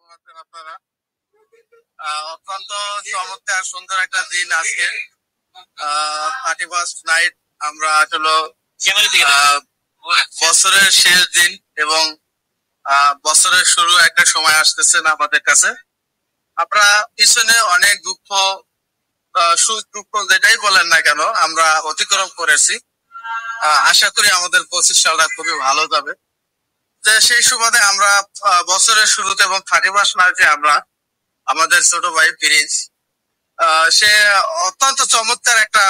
কেমন আছেন আপনারা? অত্যন্ত চমৎকার সুন্দর একটা দিন আজকে। 31st night. আমরা আসলে আহ, বছরের শেষ দিন এবং বছরের শুরু একটা সময় আসতেছে না আমাদের কাছে। আমরা পিছনে অনেক দুঃখ, সুখ দুঃখ যেটাই বলেন না কেন আমরা অতিক্রম করেছি। আশা করি আমাদের 25 সালটা খুবই ভালো যাবে। তো সেই সুবাদে আমরা বছরের শুরুতে এবং 31st নাইটে আমরা আমাদের ছোট ভাই প্রিন্স, সে অত্যন্ত চমৎকার একটা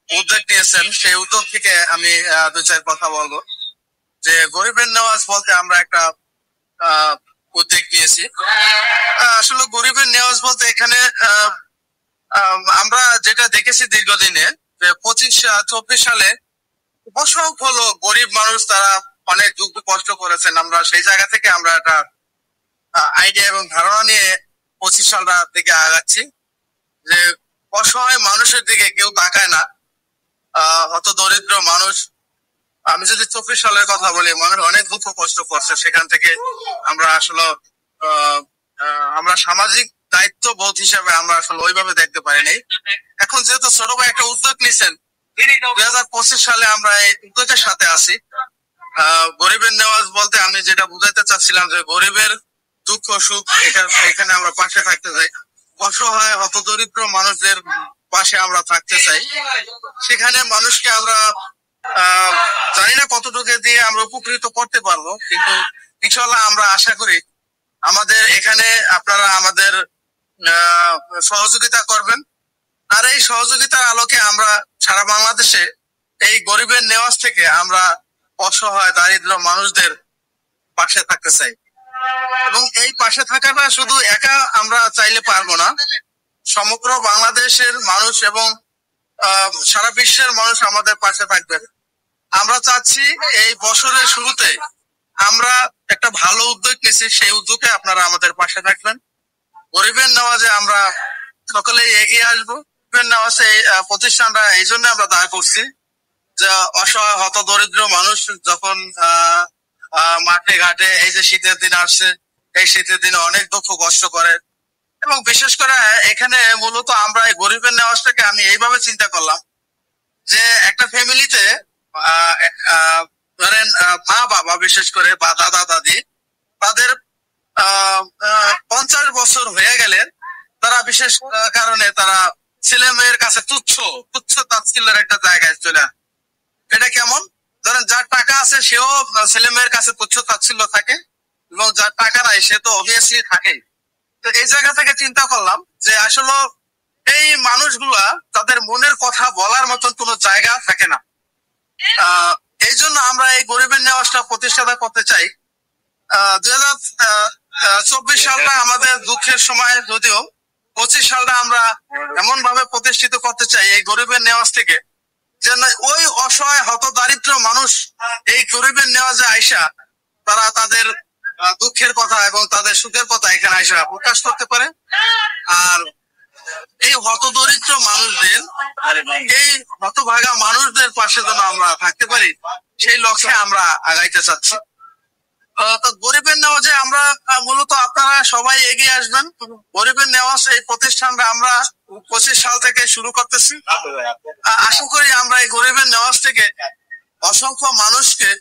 উদ্যোগ নিয়েছেন। সেই উদ্যোগ থেকে আমি দু চার কথা বলবো। যে গরিবের নেওয়াজ বলতে আমরা একটা আহ, উদ্যোগ নিয়েছি। আসলে গরিবের নেওয়াজ বলতে এখানে আমরা যেটা দেখেছি দীর্ঘদিনে, যে 25-24 সালে অসংখ্য লোক গরিব মানুষ তারা অনেক দুঃখ কষ্ট করেছেন। আমরা সেই জায়গা থেকে আমরা একটা আইডিয়া এবং ধারণা নিয়ে 25 সালটা দিকে আগাচ্ছি। যে অসহায় মানুষের দিকে কেউ তাকায় না, হত দরিদ্র মানুষ। আমি যদি 24 সালের কথা বলি, মানুষ অনেক দুঃখ কষ্ট করছে, সেখান থেকে আমরা আসলে আমরা সামাজিক দায়িত্ব বোধ হিসাবে আমরা আসলে ওইভাবে দেখতে পারিনি। এখন যেহেতু ছোট ভাই একটা উদ্যোগ নিছেন, 2025 সালে আমরা এই উদ্যোগের সাথে আছি। গরিবের নেওয়াজ বলতে আমি যেটা বুঝাইতে চাচ্ছিলাম যে গরিবের দুঃখ সুখ এখানে আমরা পাশে থাকতে চাই। অসহায় হত দরিদ্র মানুষদের পাশে আমরা থাকতে চাই। সেখানে মানুষকে আমরা জানি না কতটুকু দিয়ে আমরা উপকৃত করতে পারবো, কিন্তু ইনশাল্লাহ আমরা আশা করি আমাদের এখানে আপনারা আমাদের সহযোগিতা করবেন। আর এই সহযোগিতার আলোকে আমরা সারা বাংলাদেশে এই গরিবের নেওয়াজ থেকে আমরা অসহায় দারিদ্র মানুষদের পাশে থাকতে চাই। এবং এই পাশে থাকাটা শুধু একা আমরা চাইলে পারবো না, সমগ্র বাংলাদেশের মানুষ এবং সারা বিশ্বের মানুষ আমাদের পাশে থাকবেন। আমরা চাচ্ছি এই বছরের শুরুতে আমরা একটা ভালো উদ্যোগ নিয়েছি, সেই উদ্যোগে আপনারা আমাদের পাশে থাকবেন। গরিবের নেওয়াজে আমরা সকলেই এগিয়ে আসবো। গরিবের নেওয়াজে এই প্রতিষ্ঠানটা এই জন্য আমরা দাঁড় করছি যে অসহায় হত দরিদ্র মানুষ যখন মাঠে ঘাটে, এই যে শীতের দিন আসছে, এই শীতের দিনে অনেক দুঃখ কষ্ট করে। এবং বিশেষ করে এখানে মূলত আমরা এই গরিবের নেওয়াজটাকে আমি এইভাবে চিন্তা করলাম যে একটা ফ্যামিলিতে ধরেন মা বাবা, বিশেষ করে বা দাদা দাদি, তাদের 50 বছর হয়ে গেলে তারা বিশেষ কারণে তারা ছেলে মেয়ের কাছে তুচ্ছ তুচ্ছ তাচ্ছিল্যের একটা জায়গায় চলে আসে। এটা কেমন? ধরেন যার টাকা আছে সেও ছেলে মেয়ের কাছে তুচ্ছ তাচ্ছিল্য থাকে, এবং যার টাকা নাই সে তো অবভিয়াসলি থাকেই। তো এই জায়গা থেকে চিন্তা করলাম যে আসলে এই মানুষগুলা তাদের মনের কথা বলার মতন কোনো জায়গা থাকে না। এই জন্য আমরা এই গরিবের নেওয়াজটা প্রতিষ্ঠাতা করতে চাই। 2024 সালটা আমাদের দুঃখের সময়, যদিও 25 সালটা আমরা এমন ভাবে প্রতিষ্ঠিত করতে চাই এই গরিবের নেওয়াজ থেকে, যেন ওই অসহায় হত দারিদ্র মানুষ এই গরিবের নেওয়াজে আইসা তারা তাদের দুঃখের কথা এবং তাদের সুখের কথা এখানে আইসা প্রকাশ করতে পারে। আর এই হত দরিদ্র মানুষদের, এই হতভাগা মানুষদের পাশে যেন আমরা থাকতে পারি, সেই লক্ষ্যে আমরা আগাইতে চাচ্ছি। তো গরিবের নেওয়াজে আমরা মূলত আপনারা সবাই এগিয়ে আসবেন। গরিবের নেওয়াজ এই প্রতিষ্ঠানটা আমরা 25 সাল থেকে শুরু করতেছি। আশা করি আমরা এই গরিবের নেওয়াজ থেকে অসংখ্য মানুষকে,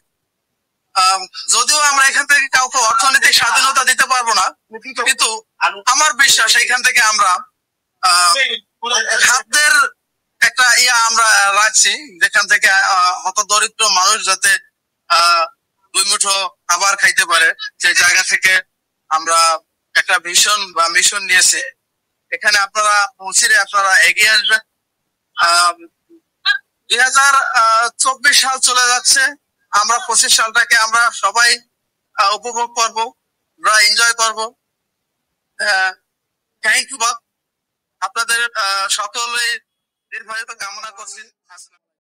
যদিও আমরা এখান থেকে কাউকে অর্থনৈতিক স্বাধীনতা দিতে পারবো না, কিন্তু আমার বিশ্বাস এখান থেকে আমরা খাদ্যের একটা আমরা রাখছি, যেখান থেকে হত দরিদ্র মানুষ যাতে 2 মুঠো খাবার খাইতে পারে, সেই জায়গা থেকে আমরা একটা ভিশন বা মিশন নিয়েছি। এখানে আপনারা পৌঁছে আপনারা এগিয়ে আসবেন। 2024 সাল চলে যাচ্ছে, আমরা 25 সালটাকে আমরা সবাই উপভোগ করবো, আমরা এনজয় করবো। Thank you. আপনাদের সকলের দীর্ঘায়িত কামনা করছি।